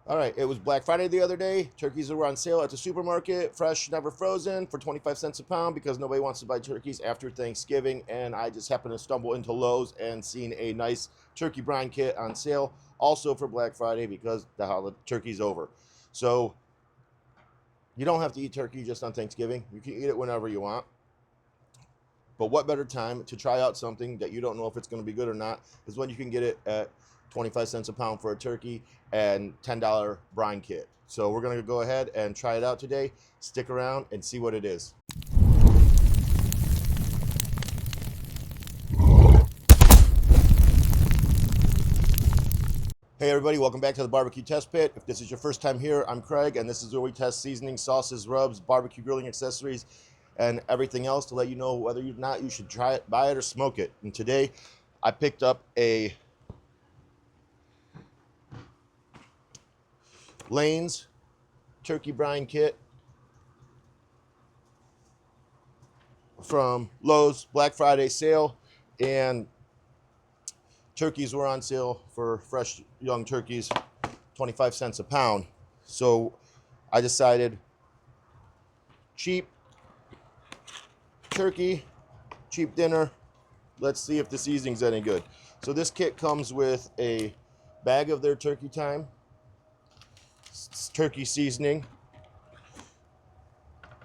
All right, it was Black Friday the other day. Turkeys were on sale at the supermarket, fresh, never frozen, for 25 cents a pound because nobody wants to buy turkeys after Thanksgiving. And I just happened to stumble into Lowe's and seen a nice turkey brine kit on sale, also for Black Friday because the turkey's over. So you don't have to eat turkey just on Thanksgiving. You can eat it whenever you want. But what better time to try out something that you don't know if it's going to be good or not is when you can get it at 25 cents a pound for a turkey and $10 brine kit. So we're going to go ahead and try it out today. Stick around and see what it is. Hey everybody, welcome back to the Barbecue Test Pit. If this is your first time here, I'm Craig, and this is where we test seasonings, sauces, rubs, barbecue grilling accessories, and everything else to let you know whether or not you should try it, buy it, or smoke it. And today, I picked up a Lane's turkey brine kit from Lowe's Black Friday sale, and turkeys were on sale for fresh young turkeys, 25 cents a pound. So I decided cheap turkey, cheap dinner. Let's see if the seasoning's any good. So this kit comes with a bag of their turkey thyme, turkey seasoning.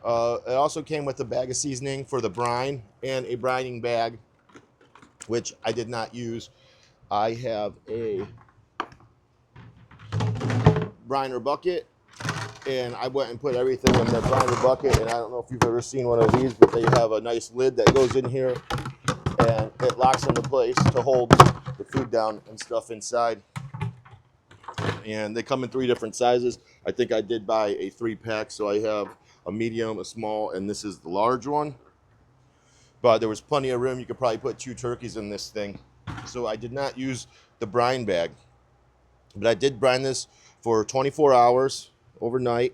It also came with a bag of seasoning for the brine and a brining bag, which I did not use. I have a briner bucket, and I went and put everything in the briner bucket. And I don't know if you've ever seen one of these, but they have a nice lid that goes in here, and it locks into place to hold the food down and stuff inside. And they come in 3 different sizes. I think I did buy a 3-pack, so I have a medium, a small, and this is the large one. But there was plenty of room. You could probably put 2 turkeys in this thing. So I did not use the brine bag, but I did brine this for 24 hours overnight,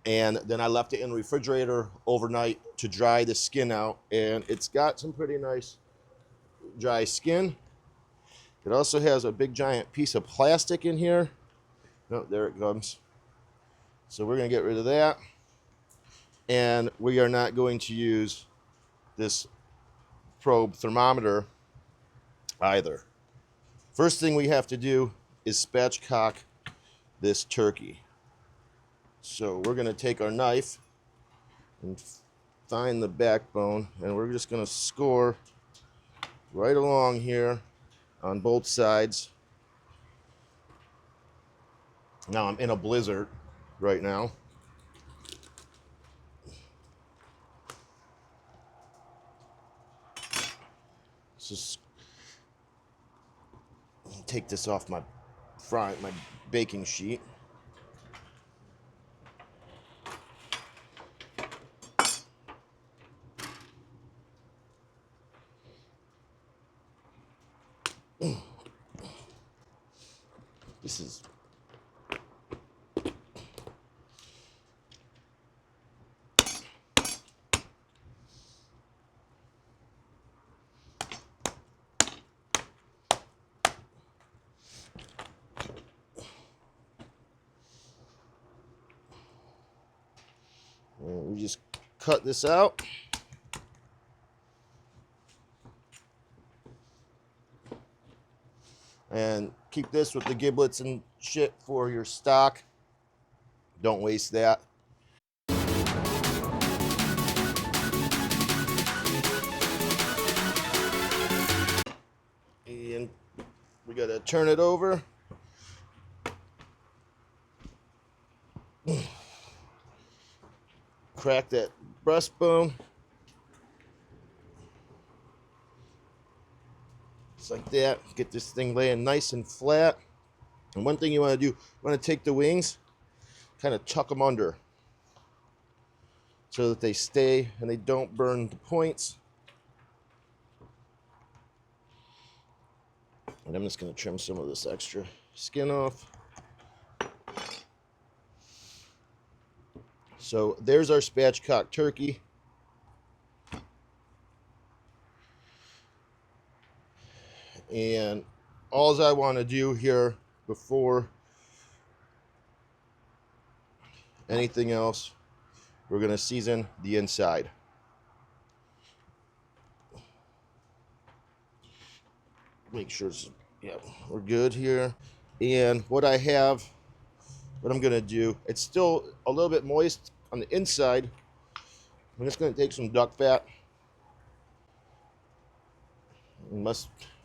and then I left it in the refrigerator overnight to dry the skin out, and it's got some pretty nice dry skin. It also has a big giant piece of plastic in here. Oh, there it comes. So we're going to get rid of that, and we are not going to use this probe thermometer either. First thing we have to do is spatchcock this turkey. So we're going to take our knife and find the backbone, and we're just going to score right along here on both sides. Now I'm in a blizzard right now. Just take this off my baking sheet. This is we just cut this out. And keep this with the giblets and shit for your stock. Don't waste that. And we gotta turn it over. Crack that breastbone. Just like that. Get this thing laying nice and flat. And one thing you want to do, you want to take the wings, kind of tuck them under so that they stay and they don't burn the points. And I'm just going to trim some of this extra skin off. So there's our spatchcock turkey. And all I want to do here before anything else. We're going to season the inside. Make sure we're good here. And what I'm going to do, it's still a little bit moist on the inside. I'm just going to take some duck fat. All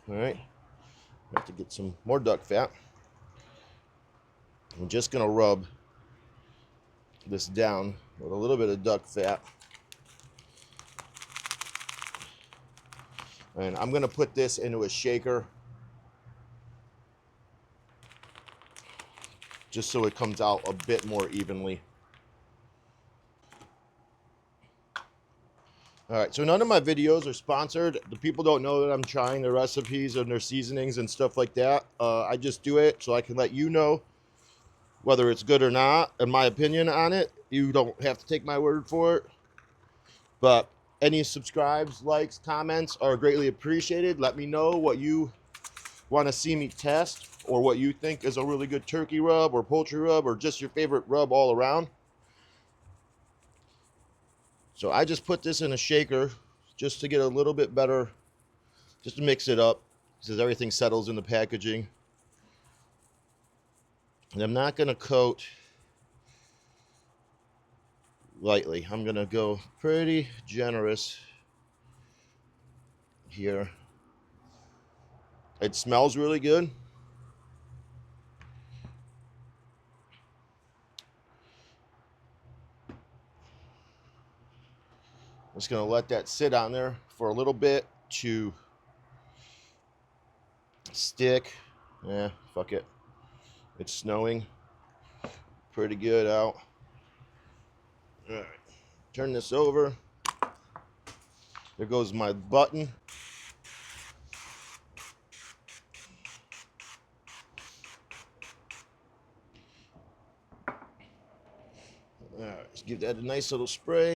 right. I have to get some more duck fat. I'm just going to rub this down with a little bit of duck fat. And I'm going to put this into a shaker just so it comes out a bit more evenly. All right, so none of my videos are sponsored. The people don't know that I'm trying their recipes and their seasonings and stuff like that. I just do it so I can let you know whether it's good or not, and my opinion on it. You don't have to take my word for it. But any subscribes, likes, comments are greatly appreciated. Let me know what you want to see me test, or what you think is a really good turkey rub or poultry rub, or just your favorite rub all around. So I just put this in a shaker just to get a little bit better, just to mix it up, so everything settles in the packaging. And I'm not going to coat lightly. I'm going to go pretty generous here. It smells really good. I'm just going to let that sit on there for a little bit to stick. Yeah, fuck it. It's snowing pretty good out. All right, turn this over. There goes my button. All right, let's give that a nice little spray.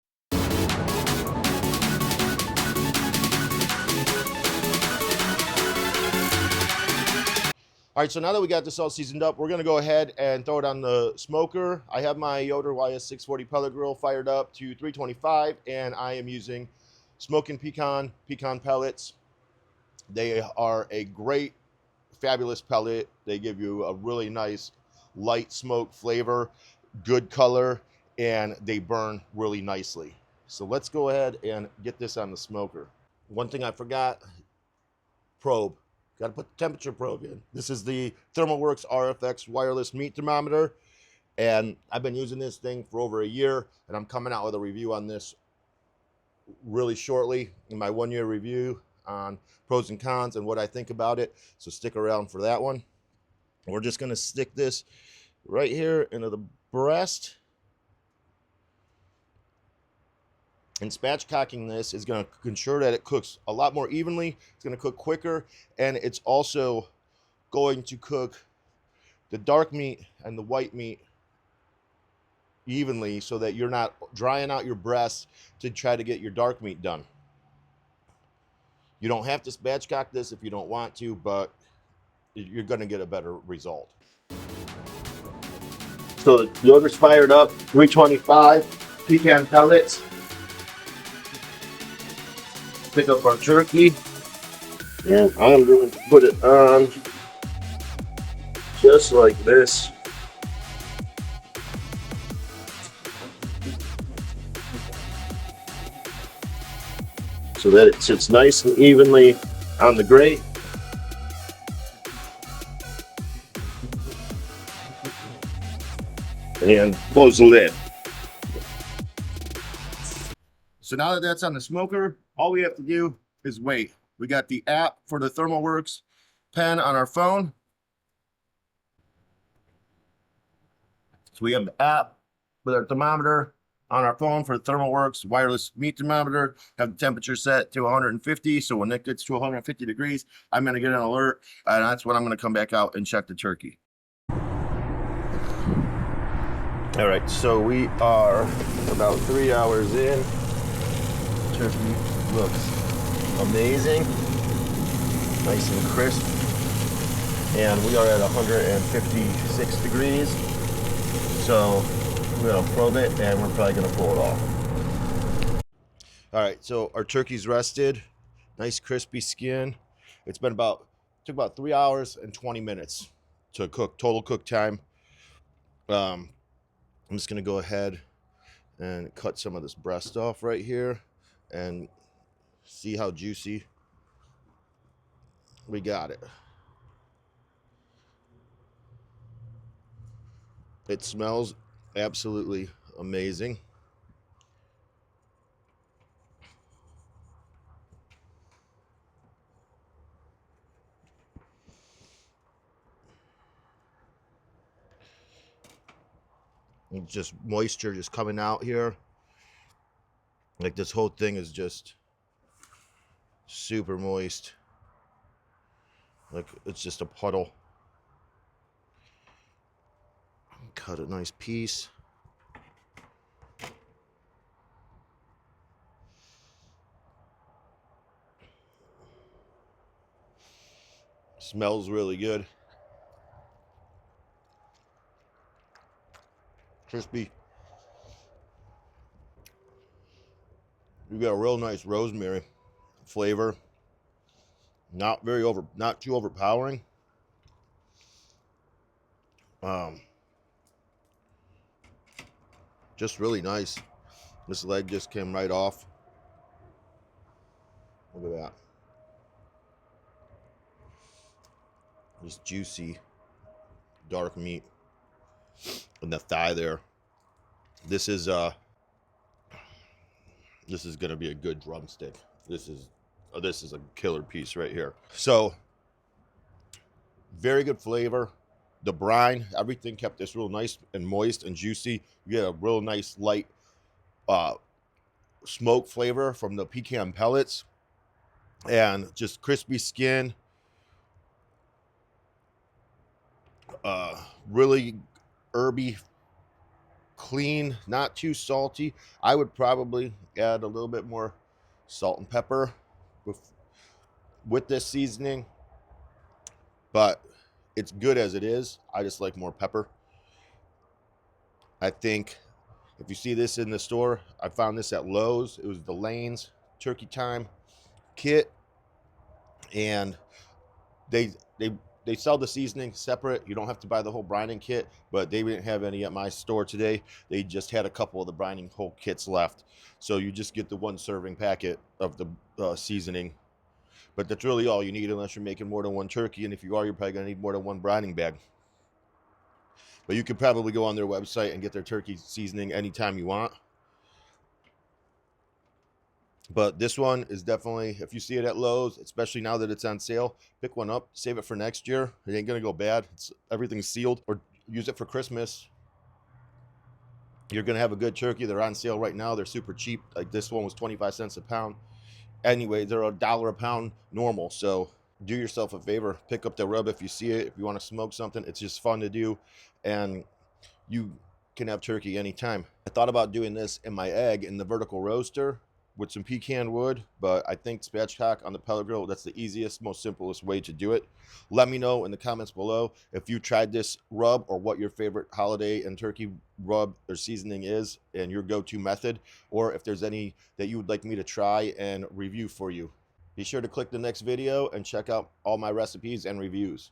All right, so now that we got this all seasoned up, we're gonna go ahead and throw it on the smoker. I have my Yoder YS640 pellet grill fired up to 325, and I am using smoking pecan pellets. They are a great, fabulous pellet. They give you a really nice light smoke flavor, good color, and they burn really nicely. So let's go ahead and get this on the smoker. One thing I forgot, probe. Got to put the temperature probe in. This is the ThermoWorks RFX wireless meat thermometer, and I've been using this thing for over a year, and I'm coming out with a review on this really shortly in my 1-year review on pros and cons and what I think about it. So stick around for that one. We're just going to stick this right here into the breast. And spatchcocking this is going to ensure that it cooks a lot more evenly. It's going to cook quicker, and it's also going to cook the dark meat and the white meat evenly, so that you're not drying out your breasts to try to get your dark meat done. You don't have to spatchcock this if you don't want to, but you're going to get a better result. So the Yoder's fired up, 325 pecan pellets. Pick up our turkey, and I'm going to put it on just like this. So that it sits nice and evenly on the grate. And close the lid. So now that that's on the smoker, all we have to do is wait. We got the app for the ThermoWorks pen on our phone. So we have the app with our thermometer on our phone for the ThermoWorks wireless meat thermometer. Have the temperature set to 150. So when it gets to 150 degrees, I'm going to get an alert, and that's when I'm going to come back out and check the turkey. All right, so we are about 3 hours in. Turkey looks amazing, nice and crisp, and we are at 156 degrees. So We're gonna probe it and we're probably gonna pull it off. All right, so our turkey's rested. Nice crispy skin. It's been took about 3 hours and 20 minutes to cook, total cook time. I'm just gonna go ahead and cut some of this breast off right here and see how juicy we got it. It smells absolutely amazing. It's just moisture just coming out here. Like this whole thing is just super moist. Like it's just a puddle. Cut a nice piece. Smells really good. Crispy. You got a real nice rosemary flavor. Not too overpowering. Just really nice. This leg just came right off. Look at that. Just juicy, dark meat. And the thigh there. This is gonna be a good drumstick. This is a killer piece right here. So very good flavor. The brine, everything kept this real nice and moist and juicy. You get a real nice light smoke flavor from the pecan pellets, and just crispy skin. Really herby, clean, not too salty. I would probably add a little bit more salt and pepper with this seasoning, but it's good as it is. I just like more pepper. I think if you see this in the store, I found this at Lowe's. It was the Lane's Turkey Time kit, and they sell the seasoning separate. You don't have to buy the whole brining kit, but they didn't have any at my store today. They just had a couple of the brining whole kits left. So you just get the 1 serving packet of the seasoning. But that's really all you need unless you're making more than 1 turkey. And if you are, you're probably going to need more than 1 brining bag. But you could probably go on their website and get their turkey seasoning anytime you want. But this one is definitely, if you see it at Lowe's, especially now that it's on sale, pick one up, save it for next year. It ain't gonna go bad. Everything's sealed. Or use it for Christmas. You're gonna have a good turkey. They're on sale right now. They're super cheap. Like this one was 25 cents a pound. Anyway, they're $1 a pound normal. So do yourself a favor, pick up the rub if you see it. If you want to smoke something, it's just fun to do, and you can have turkey anytime. I thought about doing this in my egg in the vertical roaster with some pecan wood, but I think spatchcock on the pellet grill, that's the easiest, most simplest way to do it. Let me know in the comments below if you tried this rub or what your favorite holiday and turkey rub or seasoning is and your go-to method, or if there's any that you would like me to try and review for you. Be sure to click the next video and check out all my recipes and reviews.